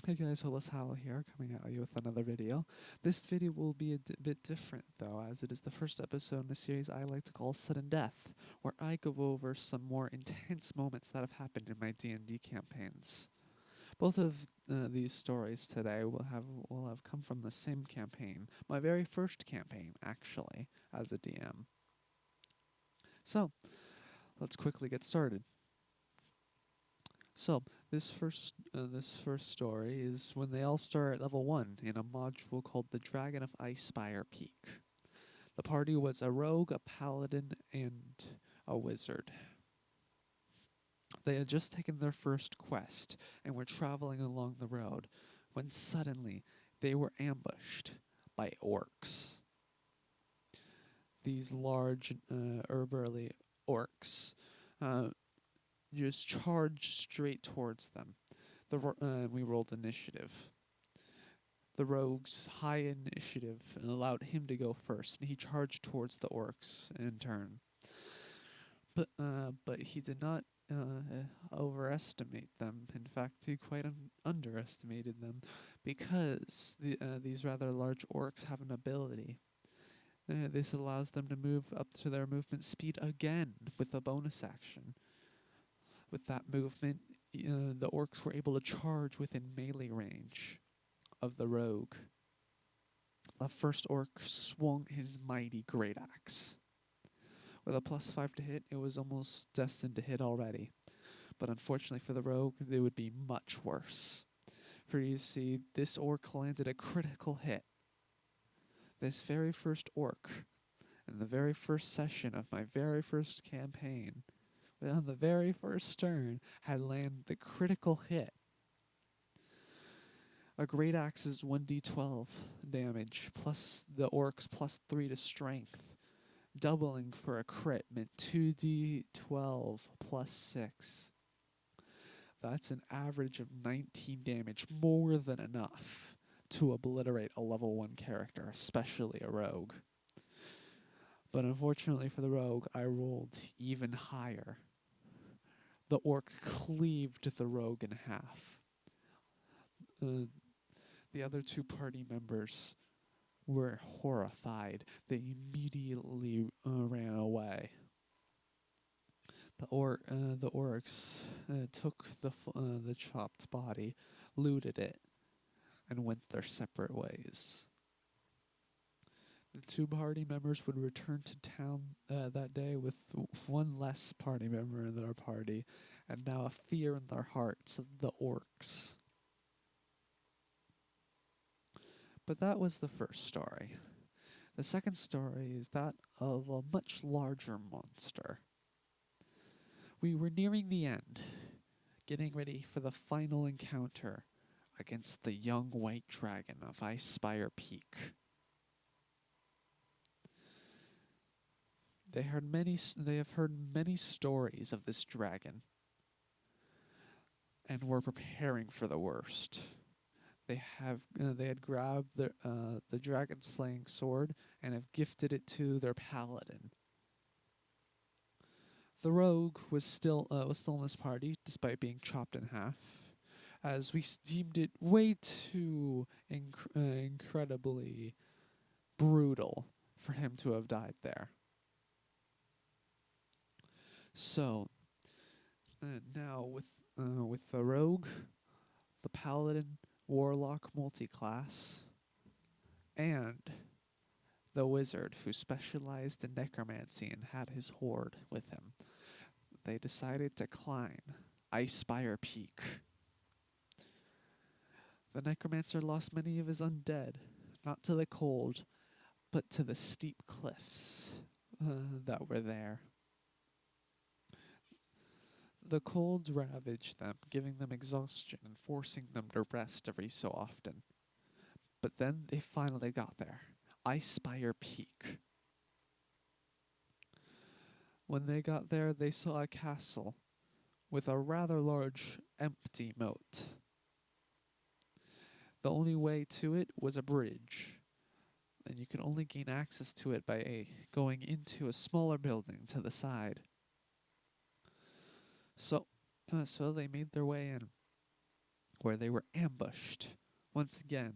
Hey guys, Holis Howell here, coming at you with another video. This video will be a bit different though, as it is the first episode in a series I like to call Sudden Death, where I go over some more intense moments that have happened in my D&D campaigns. Both of these stories today will have come from the same campaign, my very first campaign, actually, as a DM. So, let's quickly get started. So this first story is when they all start at level 1 in a module called the Dragon of Icespire Peak. The party was a rogue, a paladin, and a wizard. They had just taken their first quest and were traveling along the road when suddenly they were ambushed by orcs. These large, burly orcs just charged straight towards them. We rolled initiative. The rogue's high initiative allowed him to go first, and he charged towards the orcs in turn. But he did not overestimate them. In fact, he quite underestimated them, because these rather large orcs have an ability. This allows them to move up to their movement speed again with a bonus action. With that movement, the orcs were able to charge within melee range of the rogue. The first orc swung his mighty great axe. With a +5 to hit, it was almost destined to hit already. But unfortunately for the rogue, it would be much worse. For you see, this orc landed a critical hit. This very first orc, in the very first session of my very first campaign, on the very first turn, had landed the critical hit. A great axe is 1d12 damage, plus the orc's +3 to strength. Doubling for a crit meant 2d12 plus 6. That's an average of 19 damage, more than enough to obliterate a level 1 character, especially a rogue. But unfortunately for the rogue, I rolled even higher. The orc cleaved the rogue in half. The other two party members were horrified. They immediately ran away. The orcs took the chopped body, looted it, and went their separate ways. The two party members would return to town that day with one less party member in their party, and now a fear in their hearts of the orcs. But that was the first story. The second story is that of a much larger monster. We were nearing the end, getting ready for the final encounter against the young white dragon of Icespire Peak. They have heard many stories of this dragon, and were preparing for the worst. They had grabbed the dragon slaying sword and have gifted it to their paladin. The rogue was still in this party, despite being chopped in half, as we deemed it way too incredibly brutal for him to have died there. So now with the rogue, the paladin, warlock multiclass, and the wizard who specialized in necromancy and had his horde with him, they decided to climb Icespire Peak. The necromancer lost many of his undead, not to the cold, but to the steep cliffs that were there. The cold ravaged them, giving them exhaustion and forcing them to rest every so often. But then they finally got there, Icespire Peak. When they got there, they saw a castle with a rather large empty moat. The only way to it was a bridge, and you could only gain access to it by going into a smaller building to the side. So they made their way in. where they were ambushed once again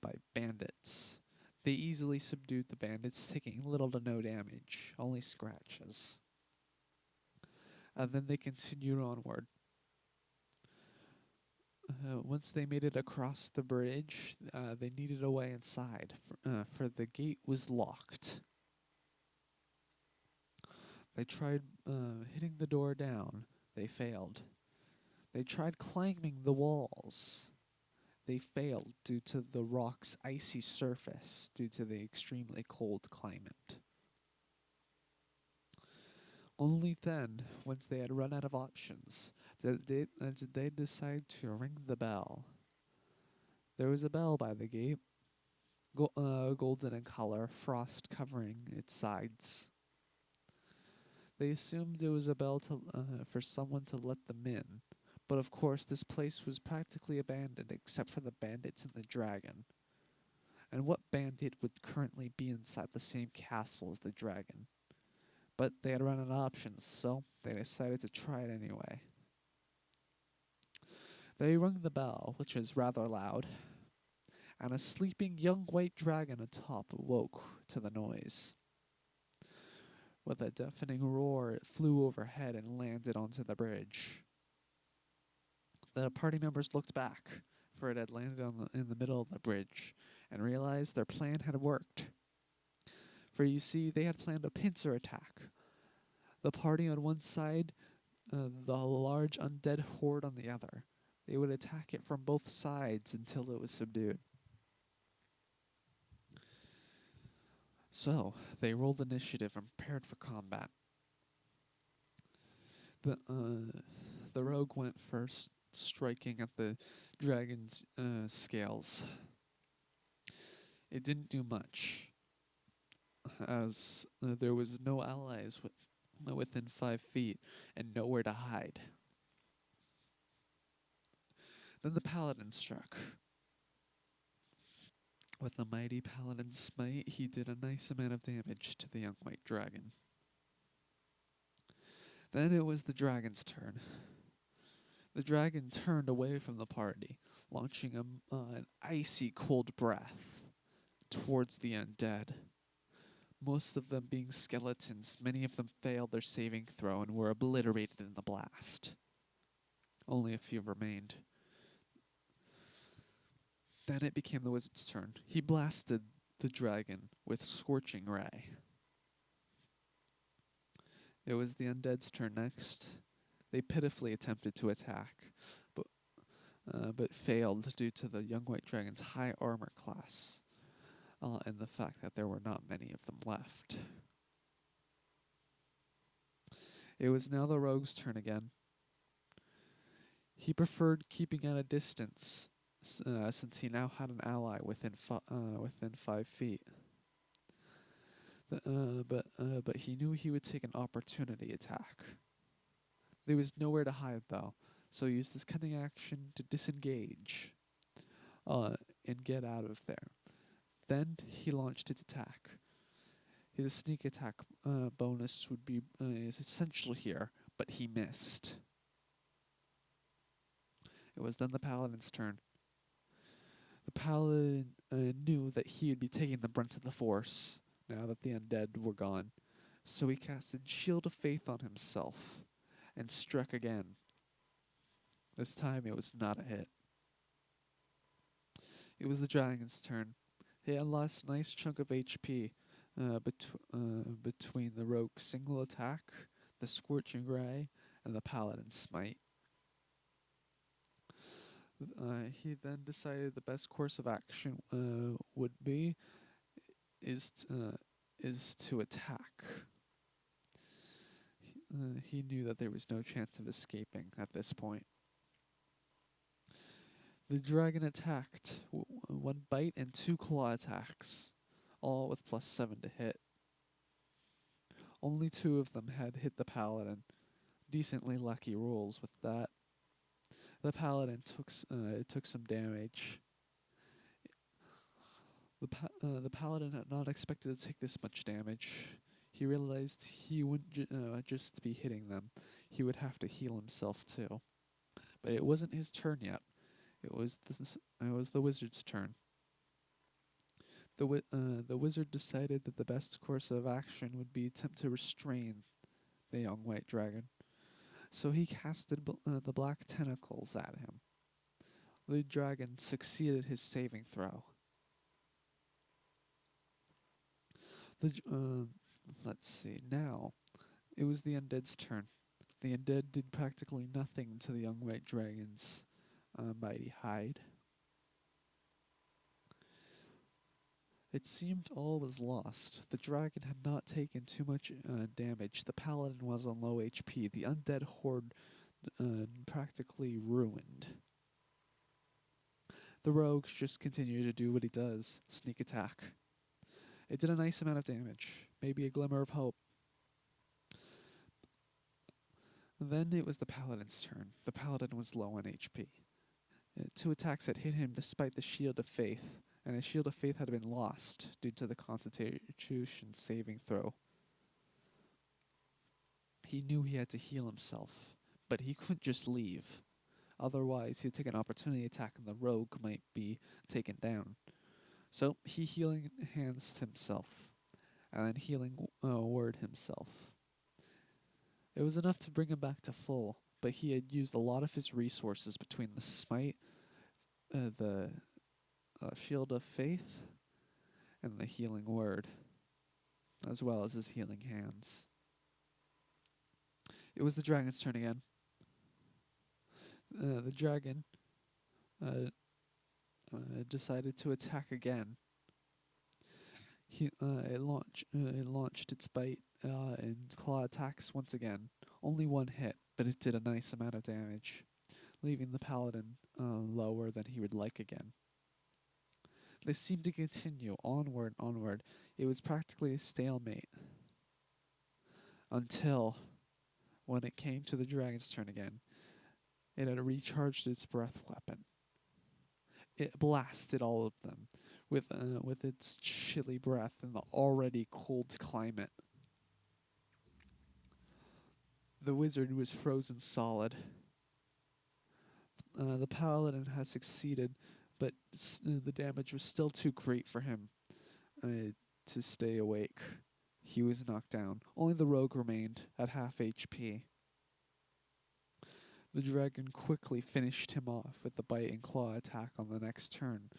by bandits. They easily subdued the bandits, taking little to no damage, only scratches. And then they continued onward. Once they made it across the bridge, they needed a way inside, for the gate was locked. They tried hitting the door down. They failed. They tried climbing the walls. They failed due to the rock's icy surface, due to the extremely cold climate. Only then, once they had run out of options, did they decide to ring the bell. There was a bell by the gate, golden in color, frost covering its sides. They assumed it was a bell for someone to let them in, but of course this place was practically abandoned except for the bandits and the dragon. And what bandit would currently be inside the same castle as the dragon? But they had run out of options, so they decided to try it anyway. They rung the bell, which was rather loud, and a sleeping young white dragon atop awoke to the noise. With a deafening roar, it flew overhead and landed onto the bridge. The party members looked back, for it had landed in the middle of the bridge, and realized their plan had worked. For you see, they had planned a pincer attack. The party on one side, the large undead horde on the other. They would attack it from both sides until it was subdued. So, they rolled initiative and prepared for combat. The rogue went first, striking at the dragon's scales. It didn't do much, as there was no allies within 5 feet and nowhere to hide. Then the paladin struck. With the mighty paladin's smite, he did a nice amount of damage to the young white dragon. Then it was the dragon's turn. The dragon turned away from the party, launching an icy cold breath towards the undead. Most of them being skeletons, many of them failed their saving throw and were obliterated in the blast. Only a few remained. Then it became the wizard's turn. He blasted the dragon with Scorching Ray. It was the undead's turn next. They pitifully attempted to attack, but failed due to the young white dragon's high armor class, and the fact that there were not many of them left. It was now the rogue's turn again. He preferred keeping at a distance, since he now had an ally within 5 feet. But he knew he would take an opportunity attack. There was nowhere to hide, though, so he used this cunning action to disengage and get out of there. Then he launched his attack. His sneak attack bonus is essential here, but he missed. It was then the paladin's turn. The paladin knew that he would be taking the brunt of the force now that the undead were gone, so he casted Shield of Faith on himself and struck again. This time it was not a hit. It was the dragon's turn. He had lost a nice chunk of HP between the rogue's single attack, the Scorching Ray, and the paladin's smite. He then decided the best course of action would be is to attack. He knew that there was no chance of escaping at this point. The dragon attacked, 1 bite and 2 claw attacks, all with +7 to hit. Only 2 of them had hit the paladin. Decently lucky rolls with that. The paladin took some damage. The paladin had not expected to take this much damage. He realized he wouldn't just be hitting them. He would have to heal himself too. But it wasn't his turn yet. It was the wizard's turn. The wizard decided that the best course of action would be attempt to restrain the young white dragon. So he casted the black tentacles at him. The dragon succeeded his saving throw. The let's see now. It was the undead's turn. The undead did practically nothing to the young white dragon's mighty hide. It seemed all was lost. The dragon had not taken too much damage. The paladin was on low HP. The undead horde practically ruined. The rogue just continued to do what he does, sneak attack. It did a nice amount of damage, maybe a glimmer of hope. Then it was the paladin's turn. The paladin was low on HP. Two attacks had hit him despite the Shield of Faith, and his Shield of Faith had been lost due to the Constitution saving throw. He knew he had to heal himself, but he couldn't just leave. Otherwise, he'd take an opportunity attack and the rogue might be taken down. So he healing hands himself, and then healing word himself. It was enough to bring him back to full, but he had used a lot of his resources between the smite, the Shield of Faith, and the healing word, as well as his healing hands. It was the dragon's turn again. The dragon decided to attack again. It launched its bite and claw attacks once again. Only one hit, but it did a nice amount of damage, leaving the paladin lower than he would like again. They seemed to continue onward. It was practically a stalemate. Until, when it came to the dragon's turn again, it had recharged its breath weapon. It blasted all of them with its chilly breath in the already cold climate. The wizard was frozen solid. The paladin had succeeded, but the damage was still too great for him to stay awake. He was knocked down. Only the rogue remained at half HP. The dragon quickly finished him off with the bite and claw attack on the next turn.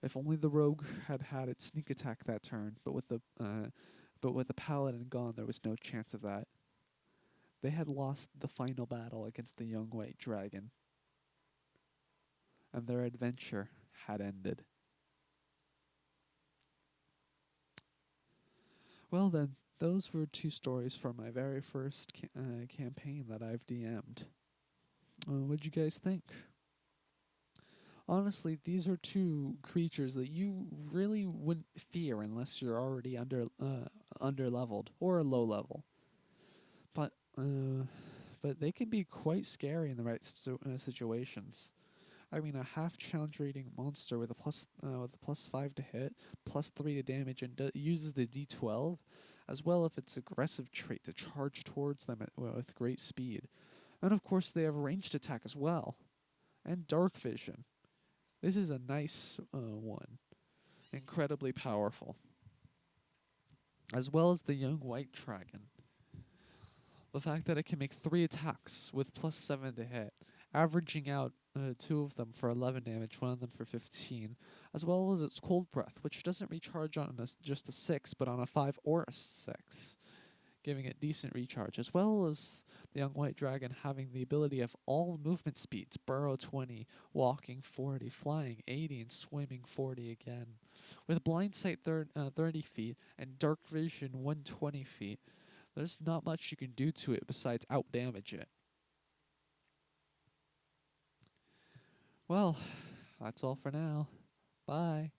If only the rogue had had its sneak attack that turn, but with the paladin gone, there was no chance of that. They had lost the final battle against the young white dragon, and their adventure had ended. Well then, those were two stories from my very first campaign that I've DM'd. What'd you guys think? Honestly, these are two creatures that you really wouldn't fear unless you're already under leveled or low level. But they can be quite scary in the right situations. I mean, a half challenge rating monster with a plus 5 to hit, plus 3 to damage, and uses the D12, as well if its aggressive trait to charge towards them with great speed. And of course, they have ranged attack as well, and dark vision. This is a nice one, incredibly powerful, as well as the young white dragon. The fact that it can make 3 attacks with plus 7 to hit, averaging out 2 of them for 11 damage, 1 of them for 15, as well as its cold breath, which doesn't recharge on just a 6, but on a 5 or a 6, giving it decent recharge, as well as the young white dragon having the ability of all movement speeds, burrow 20, walking 40, flying 80, and swimming 40 again. With blind sight 30 feet and dark vision 120 feet, there's not much you can do to it besides outdamage it. Well, that's all for now. Bye.